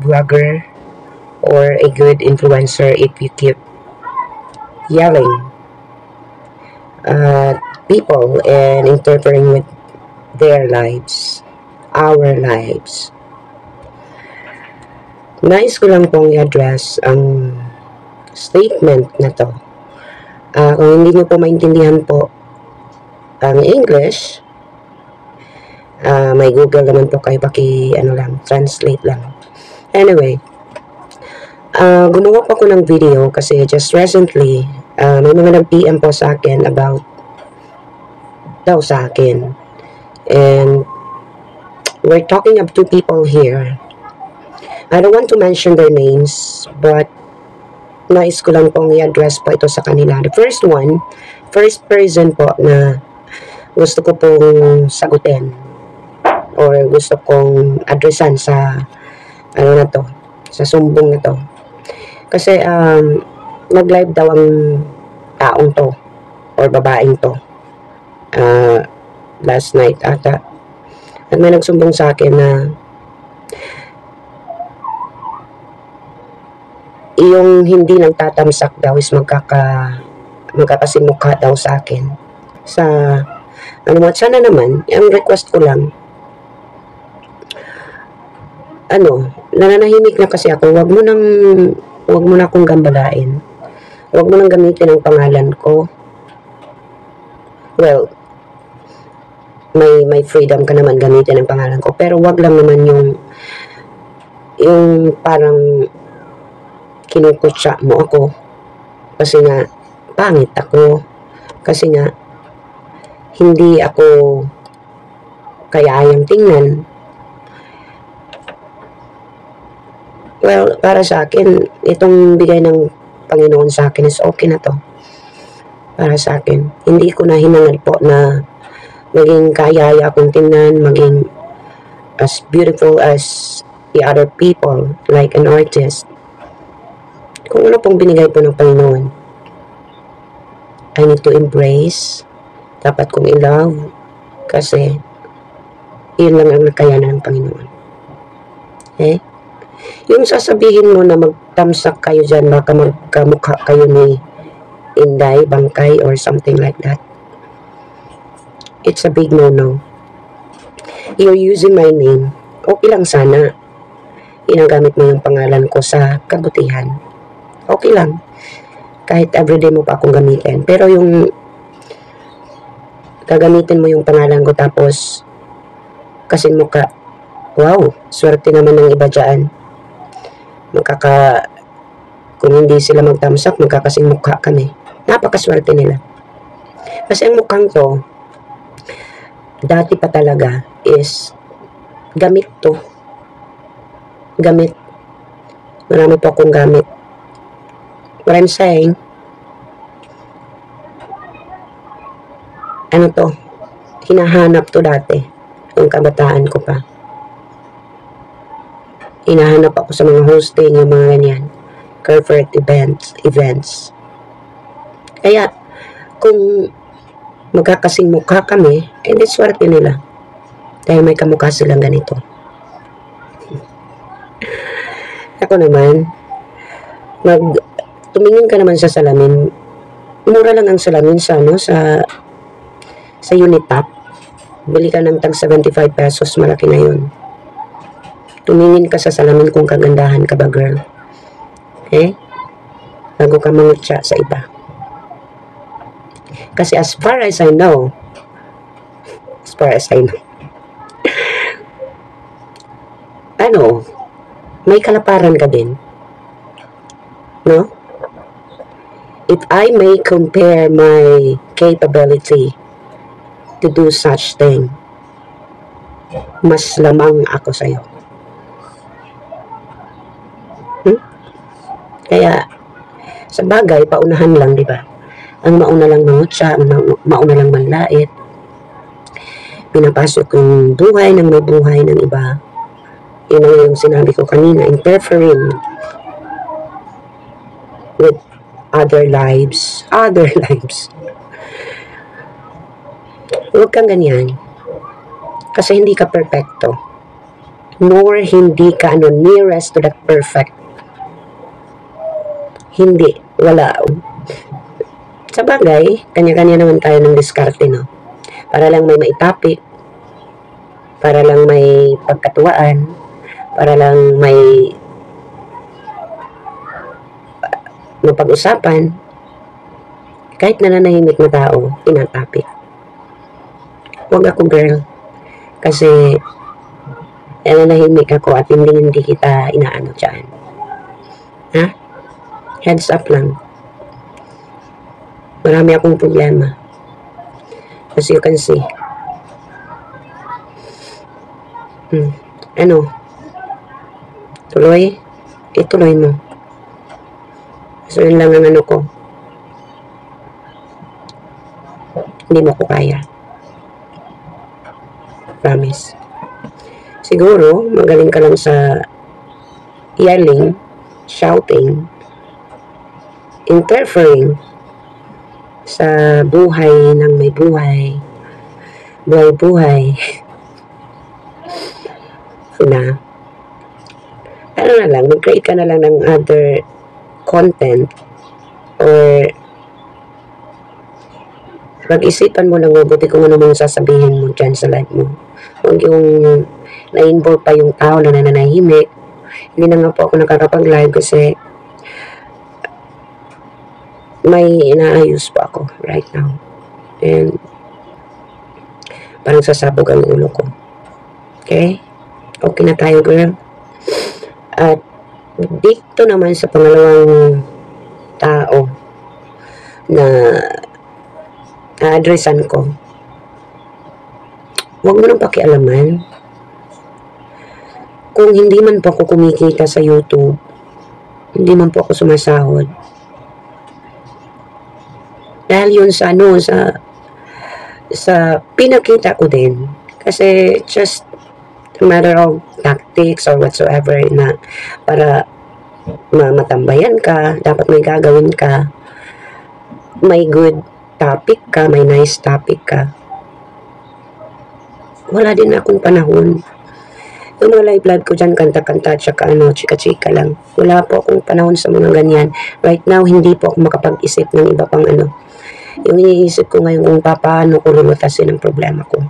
blogger or a good influencer if you keep yelling at people and interfering with their lives, our lives. Nais ko lang pong i-address ang statement na to. Kung hindi nyo po maintindihan po ang English, may Google naman po kayo, translate lang. Anyway, gumawa po ako ng video kasi just recently, may mga nag-PM po sa akin about daw sa akin. And we're talking of two people here. I don't want to mention their names, but nais ko lang pong i-address po ito sa kanila. The first person po na gusto ko pong sagutin or gusto kong addressan sa sa sumbong na to. Kasi nag-live daw ang taong to or babaeng to last night ata. At may nagsumbong sa akin na yung hindi nagtatamsak daw is magkakasimukha daw sa akin. Sana naman, ang request ko lang, nananahimik na kasi ako, wag mo na akong gambalain. Wag mo nang gamitin ang pangalan ko. Well, may freedom ka naman gamitin ang pangalan ko, pero wag lang naman yung parang kinukutsa mo ako kasi nga pangit ako, kasi nga hindi ako kayang tingnan. Well, para sa akin, itong bigay ng Panginoon sa akin is okay na to. Para sa akin, hindi ko na hinangad po na maging kayaya akong tingnan, maging as beautiful as the other people, like an artist. Kung ano pong binigay po ng Panginoon, I need to embrace. Dapat kong i-love kasi yun lang ang nakayanan ng Panginoon. Okay? Yung sasabihin mo na magtamsak kayo dyan, baka magkamukha kayo ni Inday, Bangkay, or something like that. It's a big no-no. You're using my name. Okay lang sana. Ginagamit mo yung pangalan ko sa kabutihan. Okay lang. Kahit everyday mo pa akong gamitin. Pero yung gagamitin mo yung pangalan ko tapos kasing mukha, wow, swerte naman ng iba dyan. Kung hindi sila magtamsak, magkakasing mukha kami. Napakaswerte nila. Kasi ang mukhang to, dati pa talaga is gamit to. Gamit. Marami po akong gamit. What I'm saying, hinahanap to dati, yung kabataan ko pa. Hinahanap ako sa mga hosting, yung mga ganyan, corporate events. Kaya, kung magkakasing mukha kami, di swerte nila. Dahil may kamukha silang ganito. Ako naman, tumingin ka naman sa salamin. Mura lang ang salamin sa Unitop. Bili ka ng tag 75 pesos, malaki na yun. Tumingin ka sa salamin kung kagandahan ka ba, girl. Okay? Bago ka mangutya sa iba. Kasi as far as I know, may kalaparan ka din. No? If I may compare my capability to do such thing, mas lamang ako sa'yo. Kaya, sa bagay, paunahan lang, di ba? Ang mauna lang mangutya, ang mauna lang manlait. Pinapasok yung buhay ng may buhay ng iba. Yun ang yung sinabi ko kanina, interfering with other lives. Huwag kang ganyan. Kasi hindi ka perfecto. nor hindi ka nearest to that perfect. Hindi, wala. Sa bagay, kanya-kanya naman tayo ng diskarte, no? Para lang may maitapik, para lang may pagkatuwaan, para lang may mapag-usapan. Kahit nananahimik na tao, tinatapik. Huwag ako, girl. Kasi nananahimik ako at hindi kita inaano dyan. Ha? Heads up lang. Marami akong problema. As you can see. Ano? Tuloy? Ituloy mo. So, yun lang ang ano ko. Hindi mo ko kaya. Promise. Siguro, magaling ka lang sa yelling, shouting, interfering sa buhay ng may buhay. Buhay-buhay. Na, ano na lang, mag-create ka na lang ng other content or pag-isipan mo lang mabuti kung ano mong sasabihin mo dyan sa live mo. Huwag yung na-involve pa yung tao na nananahimik. Hindi na nga po ako nakakapag-live kasi may inaayos pa ako right now. And parang sasabog ang ulo ko. Okay? Okay na tayo, girl. At dito naman sa pangalawang tao na addressan ko, huwag mo nang pakialaman. Kung hindi man po ako kumikita sa YouTube, hindi man po ako sumasahod, dahil yun sa sa pinakita ko din. Kasi just a matter of tactics or whatsoever na para matambayan ka, dapat may gagawin ka, may good topic ka, may nice topic ka. Wala din akong panahon. Yung mga live ko dyan, kanta-kanta, tsaka chika-chika lang. Wala po akong panahon sa mga ganyan. Right now, hindi po ako makapag-isip ng iba pang Yung iniisip ko ngayon kung paano ko lumutasin ang problema ko.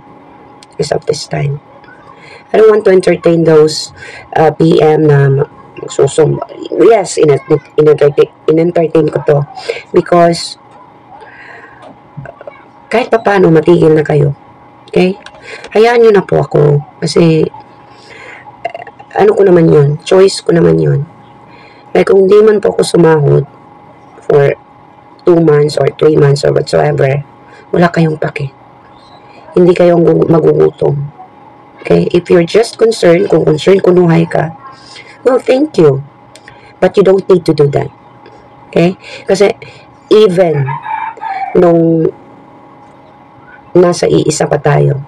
As of this time. I don't want to entertain those PM na magsusum. Yes, in-entertain ko to. Because kahit pa paano matigil na kayo. Okay? Hayaan nyo na po ako. Kasi ano ko naman yun. Choice ko naman yun. Like kung di man po ako sumahod for 2 months or 3 months or whatsoever, wala kayong pake. Hindi kayo magugutom. Okay? If you're just concerned, kung concerned kunuhay ka, well, thank you. But you don't need to do that. Okay? Kasi even nung nasa iisa pa tayo,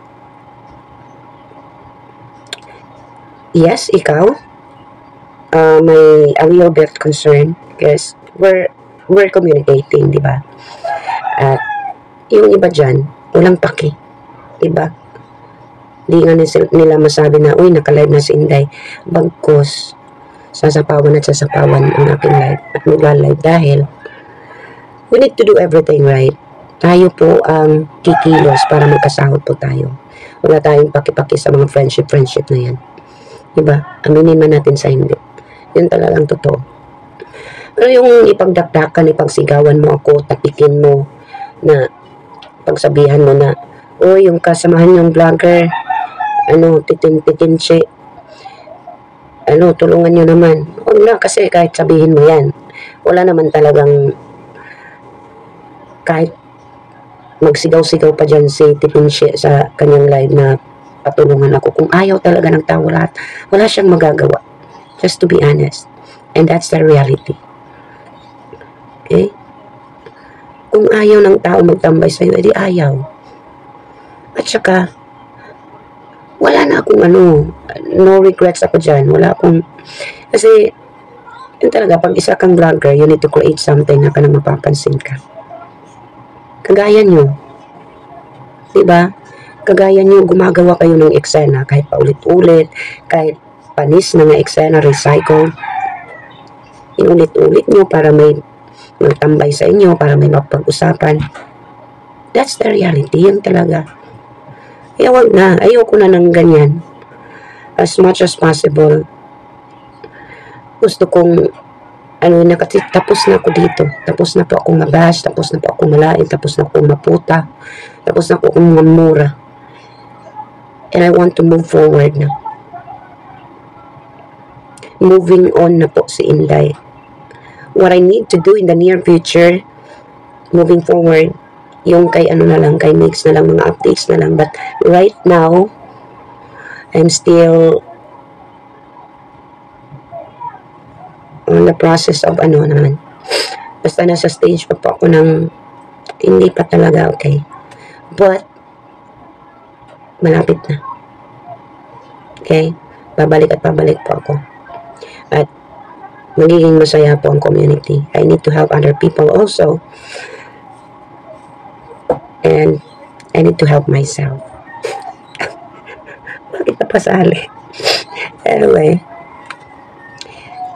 yes, ikaw, may a little bit concerned because we're communicating, di ba? At yung iba dyan, walang paki, di ba? Di nga nila masabi na, uy, naka-live na si Inday. Bagkos, sasapawan at sasapawan ang aking live at magla-live dahil we need to do everything right. Tayo po ang kikilos para magkasahod po tayo. Wala tayong paki-paki sa mga friendship na yan. Diba? Aminin man natin sa hindi. Yun talagang totoo. Pero yung ipagdakdakan, ipagsigawan mo ako, tapikin mo, na pagsabihan mo na, o yung kasamahan yung vlogger, titin-siya, tulungan nyo naman. Huwag na, kasi kahit sabihin mo yan, wala naman talagang, kahit magsigaw-sigaw pa dyan si Titin-siya sa kanyang live na patulungan ako. Kung ayaw talaga ng tao lahat, wala siyang magagawa. Just to be honest. And that's the reality. Okay? Kung ayaw ng tao magtambay sa'yo, edi ayaw. At saka, wala na akong no regrets ako dyan. Wala akong, kasi, yun talaga, pag isa kang vlogger, you need to create something na ka na mapapansin ka. Kagaya nyo. Diba? Kagaya nyo, gumagawa kayo ng eksena kahit paulit-ulit, kahit panis na nga eksena, recycle. Inulit-ulit nyo para may magtambay sa inyo, para may mapag-usapan. That's the reality. Yan talaga. Kaya wag na. Ayoko na ng ganyan. As much as possible, gusto kong tapos na ako dito. Tapos na po akong mabash, tapos na po akong malain, tapos na akong maputa, tapos na po akong mamura. And I want to move forward na. Moving on na po si Inday. What I need to do in the near future, moving forward, yung kay na lang, kay Mix na lang, mga updates na lang. But right now, I'm still on the process of naman. Basta nasa stage pa po ako ng hindi pa talaga okay. But, malapit na. Okay? Babalik at babalik po ako. At, magiging masaya po ang community. I need to help other people also. And, I need to help myself. Bakit napasali? Anyway,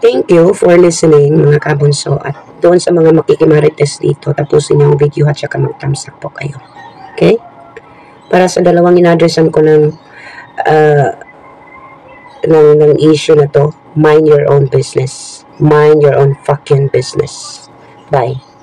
thank you for listening mga kabunso, at doon sa mga makikimarites dito, tapusin niyo ang video at saka mag-thumbs up po kayo. Okay? Para sa dalawang in-addressan ko ng issue na to, mind your own business. Mind your own fucking business. Bye.